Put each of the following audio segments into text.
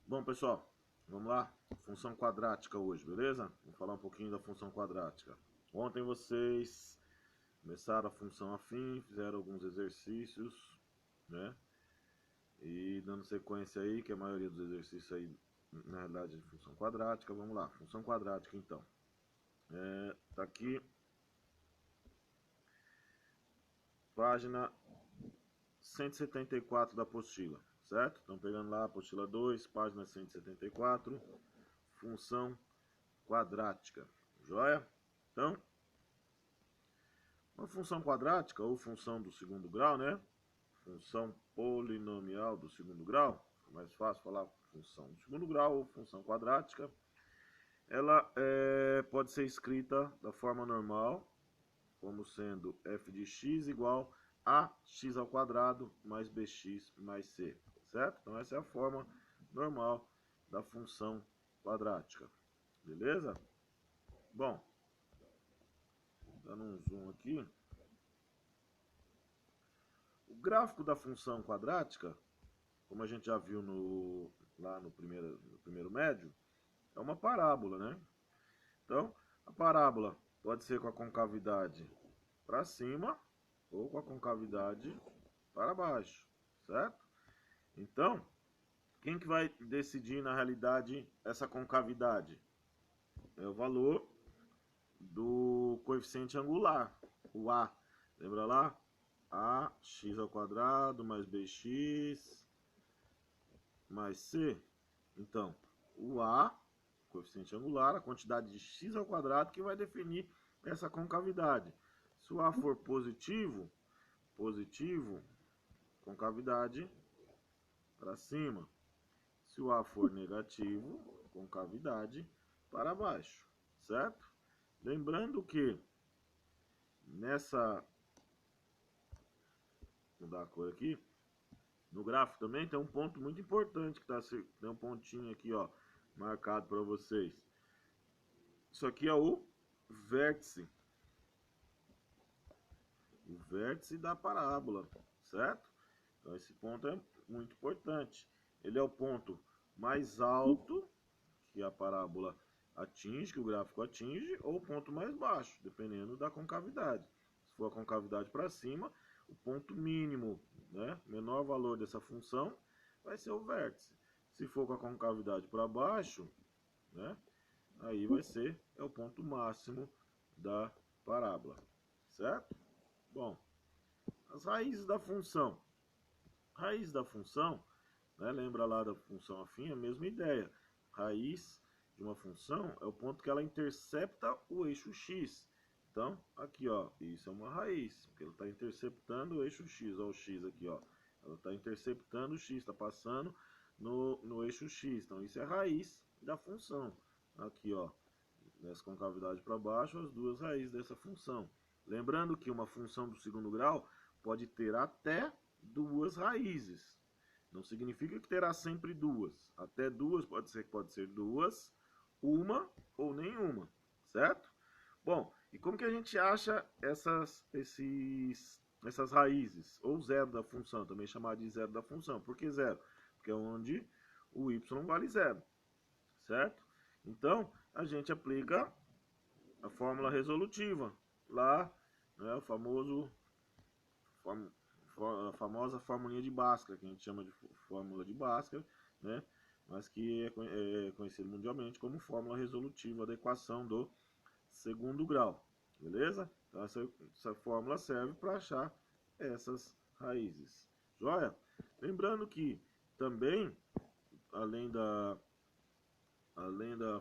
Bom, pessoal, vamos lá. Função quadrática hoje, beleza? Vamos falar um pouquinho da função quadrática. Ontem vocês começaram a função afim, fizeram alguns exercícios, né? E dando sequência aí, que a maioria dos exercícios aí, na realidade, é de função quadrática. Vamos lá, função quadrática então. Tá aqui, página 174 da apostila, certo? Estão pegando lá a apostila 2, página 174, função quadrática, joia? Então, uma função quadrática ou função do segundo grau, né? Função polinomial do segundo grau, é mais fácil falar função do segundo grau ou função quadrática. Ela pode ser escrita da forma normal, como sendo f de x igual a x ao quadrado mais bx mais c, certo? Então essa é a forma normal da função quadrática, beleza? Bom, dando um zoom aqui, o gráfico da função quadrática, como a gente já viu lá no primeiro médio, é uma parábola, né? Então, a parábola pode ser com a concavidade para cima ou com a concavidade para baixo, certo? Então, quem que vai decidir na realidade essa concavidade? É o valor do coeficiente angular, o a. Lembra lá? Ax ao quadrado mais bx mais c. Então, o a, coeficiente angular, a quantidade de x ao quadrado que vai definir essa concavidade. Se o a for positivo, concavidade para cima. Se o a for negativo, concavidade para baixo, certo? Lembrando que nessa, vou mudar a cor aqui, no gráfico também tem um ponto muito importante que tem um pontinho aqui, ó, marcado para vocês. Isso aqui é o vértice da parábola, certo? Então esse ponto é muito importante. Ele é o ponto mais alto que a parábola atinge, que o gráfico atinge, ou o ponto mais baixo, dependendo da concavidade. Se for a concavidade para cima, o ponto mínimo, né, menor valor dessa função, vai ser o vértice. Se for com a concavidade para baixo, né, aí vai ser o ponto máximo da parábola, certo? Bom, as raízes da função. Raiz da função, né, lembra lá da função afim, a mesma ideia. Raiz de uma função é o ponto que ela intercepta o eixo x. Então, aqui, ó, isso é uma raiz, porque ela está interceptando o eixo x. Ó, o x aqui, ó, ela está interceptando o x, está passando no eixo x. Então, isso é a raiz da função. Aqui, ó, nessa concavidade para baixo, as duas raízes dessa função. Lembrando que uma função do segundo grau pode ter até duas raízes. Não significa que terá sempre duas. Até duas pode ser duas, uma ou nenhuma, certo? Bom, e como que a gente acha essas raízes? Ou zero da função, também chamado de zero da função. Por que zero? Porque é onde o y vale zero, certo? Então, a gente aplica a fórmula resolutiva lá, né, a famosa formulinha de Bhaskara, que a gente chama de fórmula de Bhaskara, né, mas que é conhecido mundialmente como fórmula resolutiva da equação do segundo grau, beleza? Então essa fórmula serve para achar essas raízes, joia? Lembrando que também, além da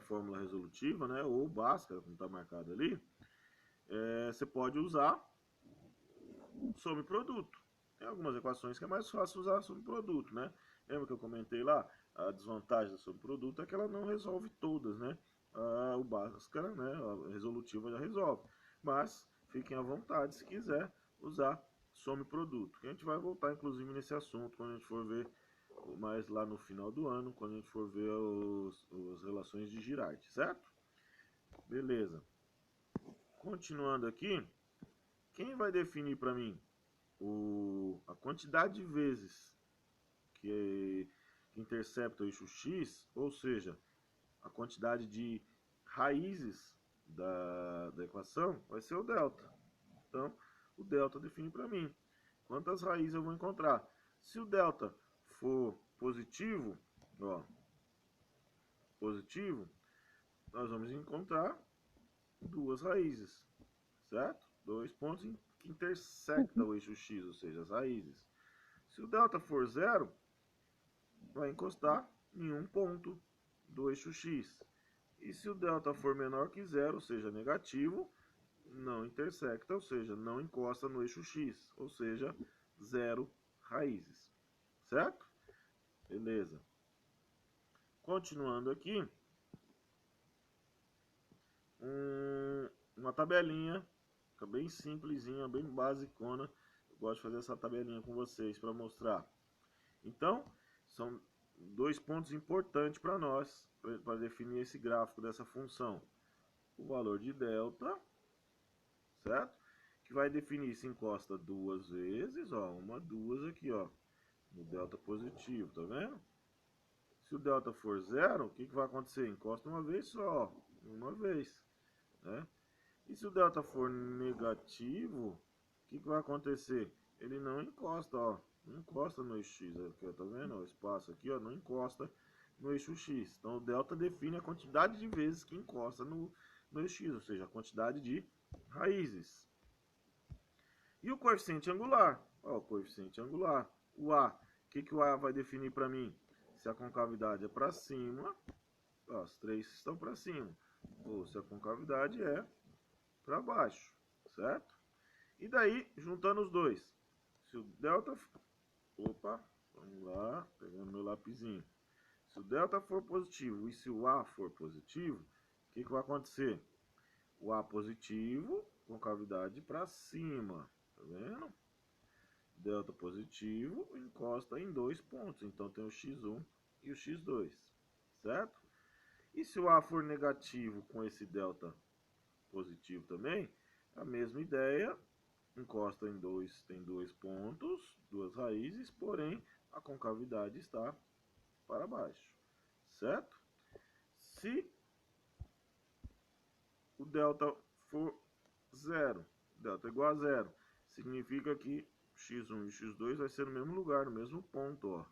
fórmula resolutiva, né, ou Bhaskara, como está marcado ali, você pode usar sobreproduto. Tem algumas equações que é mais fácil usar sobreproduto, né? Lembra que eu comentei lá? A desvantagem da sobreproduto é que ela não resolve todas, né? O Bhaskara, né? A resolutiva já resolve. Mas fiquem à vontade se quiser usar sobreproduto. A gente vai voltar, inclusive, nesse assunto quando a gente for ver mais lá no final do ano, quando a gente for ver as relações de Girard, certo? Beleza. Continuando aqui, quem vai definir para mim a quantidade de vezes que que intercepta o eixo x, ou seja, a quantidade de raízes da equação vai ser o delta. Então, o delta define para mim quantas raízes eu vou encontrar. Se o delta for positivo, ó, positivo, nós vamos encontrar duas raízes, certo? Dois pontos que intersectam o eixo x, ou seja, as raízes. Se o delta for zero, vai encostar em um ponto do eixo x. E se o delta for menor que zero, ou seja, negativo, não intersecta, ou seja, não encosta no eixo x, ou seja, zero raízes. Certo? Beleza. Continuando aqui, uma tabelinha, bem simplesinha, bem basicona. Eu gosto de fazer essa tabelinha com vocês para mostrar. Então, são dois pontos importantes para nós, para definir esse gráfico dessa função. O valor de delta, certo? Que vai definir se encosta duas vezes, ó, uma, duas aqui, ó, no delta positivo, tá vendo? Se o delta for zero, o que vai acontecer? Encosta uma vez só, uma vez, né? E se o delta for negativo, o que vai acontecer? Ele não encosta, ó, não encosta no eixo x, aqui, ó, tá vendo? O espaço aqui, ó, não encosta no eixo x. Então o delta define a quantidade de vezes que encosta no eixo x, ou seja, a quantidade de raízes. E o coeficiente angular? Ó, o coeficiente angular. O A. O que o A vai definir para mim? Se a concavidade é para cima, ó, as três estão para cima. Ou se a concavidade é para baixo, certo? E daí, juntando os dois. Se o delta... Opa, vamos lá, pegando meu lapisinho. Se o delta for positivo e se o A for positivo, o que vai acontecer? O A positivo, concavidade para cima, tá vendo? Delta positivo encosta em dois pontos, então tem o x1 e o x2, certo? E se o A for negativo com esse delta positivo também, a mesma ideia, encosta em dois, tem dois pontos, duas raízes, porém a concavidade está para baixo, certo? Se o delta for zero, delta igual a zero, significa que x1 e x2 vai ser no mesmo lugar, no mesmo ponto, ó,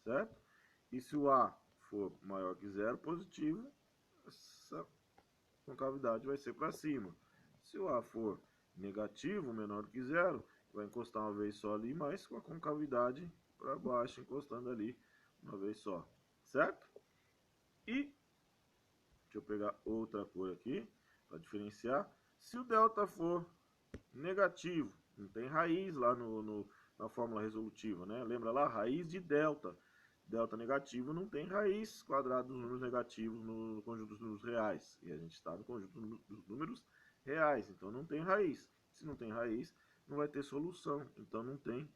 certo? E se o A for maior que zero, positivo, essa concavidade vai ser para cima. Se o A for negativo, menor que zero, vai encostar uma vez só ali, mas com a concavidade para baixo, encostando ali uma vez só, certo? E, deixa eu pegar outra cor aqui, para diferenciar. Se o delta for negativo, não tem raiz lá na fórmula resolutiva, né? Lembra lá? Raiz de delta. Delta negativo não tem raiz quadrada dos números negativos no conjunto dos números reais. E a gente está no conjunto dos números reais, então não tem raiz. Se não tem raiz, não vai ter solução. Então não tem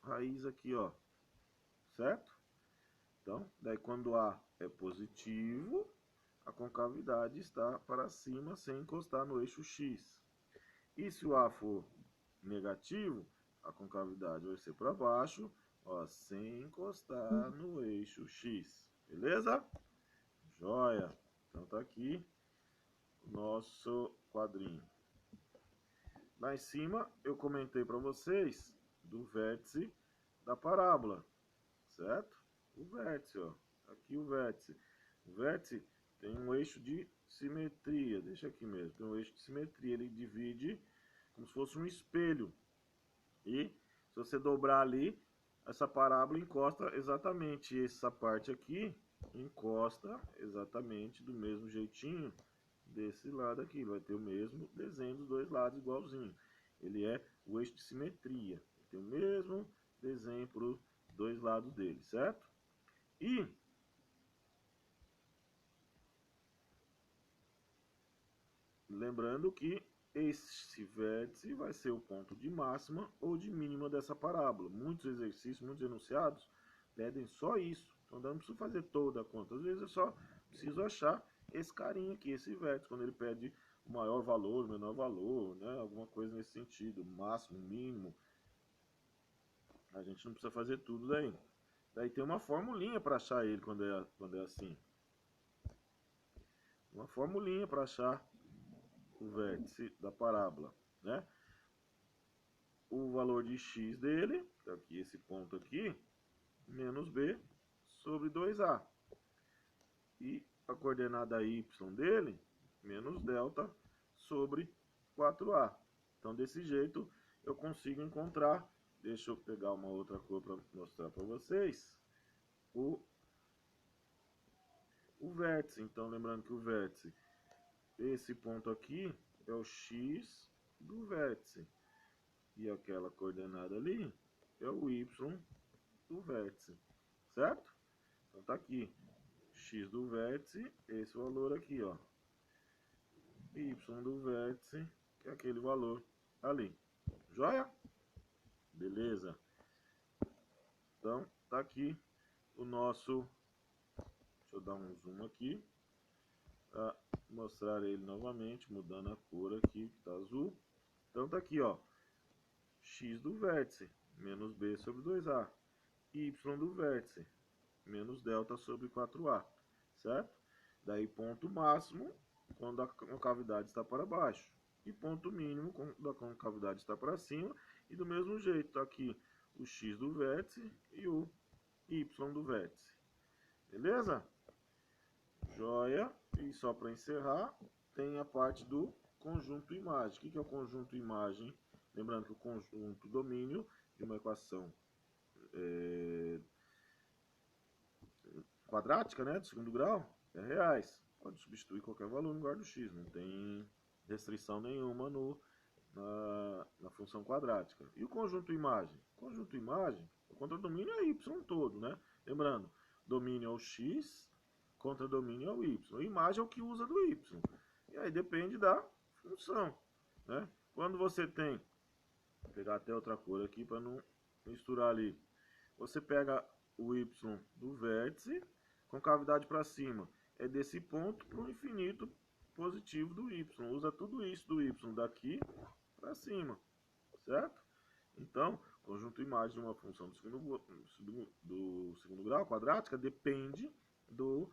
raiz aqui, ó. Certo? Então, daí quando A é positivo, a concavidade está para cima sem encostar no eixo X. E se o A for negativo, a concavidade vai ser para baixo, ó, sem encostar no eixo X. Beleza? Joia! Então tá aqui o nosso quadrinho. Lá em cima eu comentei para vocês do vértice da parábola, certo? O vértice, ó. Aqui o vértice. O vértice tem um eixo de simetria, deixa aqui mesmo, tem um eixo de simetria, ele divide como se fosse um espelho. E se você dobrar ali, essa parábola encosta exatamente essa parte aqui, encosta exatamente do mesmo jeitinho desse lado aqui, vai ter o mesmo desenho dos dois lados igualzinho. Ele é o eixo de simetria, ele tem o mesmo desenho para os dois lados dele, certo? E lembrando que esse vértice vai ser o ponto de máxima ou de mínima dessa parábola. Muitos exercícios, muitos enunciados pedem só isso. Então não preciso fazer toda a conta. Às vezes eu só preciso achar esse carinha aqui, esse vértice, quando ele pede o maior valor, o menor valor, né? Alguma coisa nesse sentido, máximo, mínimo. A gente não precisa fazer tudo daí. Daí tem uma formulinha para achar ele quando é assim. Uma formulinha para achar o vértice da parábola, né? O valor de x dele, tá aqui esse ponto aqui, menos b sobre 2a. E a coordenada y dele, menos delta sobre 4a. Então, desse jeito, eu consigo encontrar, deixa eu pegar uma outra cor para mostrar para vocês, o vértice. Então, lembrando que o vértice, esse ponto aqui é o x do vértice. E aquela coordenada ali é o y do vértice, certo? Então tá aqui, x do vértice, esse valor aqui, ó. Y do vértice, que é aquele valor ali. Joia? Beleza. Então tá aqui o nosso, deixa eu dar um zoom aqui, para mostrar ele novamente, mudando a cor aqui, que tá azul. Então tá aqui, ó, x do vértice, menos b sobre 2a. Y do vértice, menos delta sobre 4a, certo? Daí ponto máximo, quando a concavidade está para baixo. E ponto mínimo, quando a concavidade está para cima. E do mesmo jeito, tá aqui o x do vértice e o y do vértice. Beleza? Joia. E só para encerrar, tem a parte do conjunto imagem. O que é o conjunto imagem? Lembrando que o conjunto domínio de uma equação quadrática, né, do segundo grau, é reais. Pode substituir qualquer valor no lugar do x, não tem restrição nenhuma na função quadrática. E o conjunto imagem? Conjunto imagem, o contradomínio é y todo, né? Lembrando, domínio é o x, contradomínio é o y. A imagem é o que usa do y. E aí depende da função, né? Quando você tem, vou pegar até outra cor aqui para não misturar ali. Você pega o y do vértice, concavidade para cima, é desse ponto para o infinito positivo do y. Usa tudo isso do y daqui para cima, certo? Então, conjunto imagem de uma função do segundo grau quadrática depende do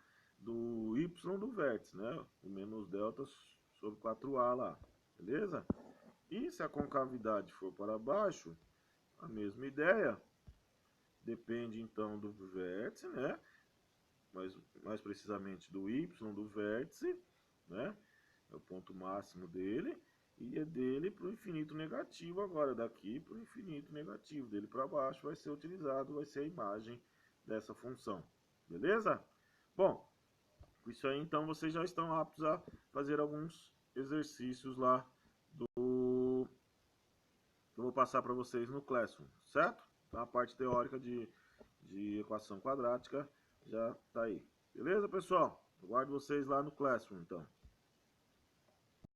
y do vértice, né? O menos delta sobre 4a lá, beleza? E se a concavidade for para baixo, a mesma ideia, depende então do vértice, né? Mas mais precisamente do y do vértice, né? É o ponto máximo dele. E é dele para o infinito negativo agora, daqui para o infinito negativo. Dele para baixo vai ser utilizado, vai ser a imagem dessa função. Beleza? Bom, com isso aí então vocês já estão aptos a fazer alguns exercícios lá que eu vou passar para vocês no Classroom, certo? Então a parte teórica de equação quadrática já está aí. Beleza, pessoal? Aguardo vocês lá no Classroom, então.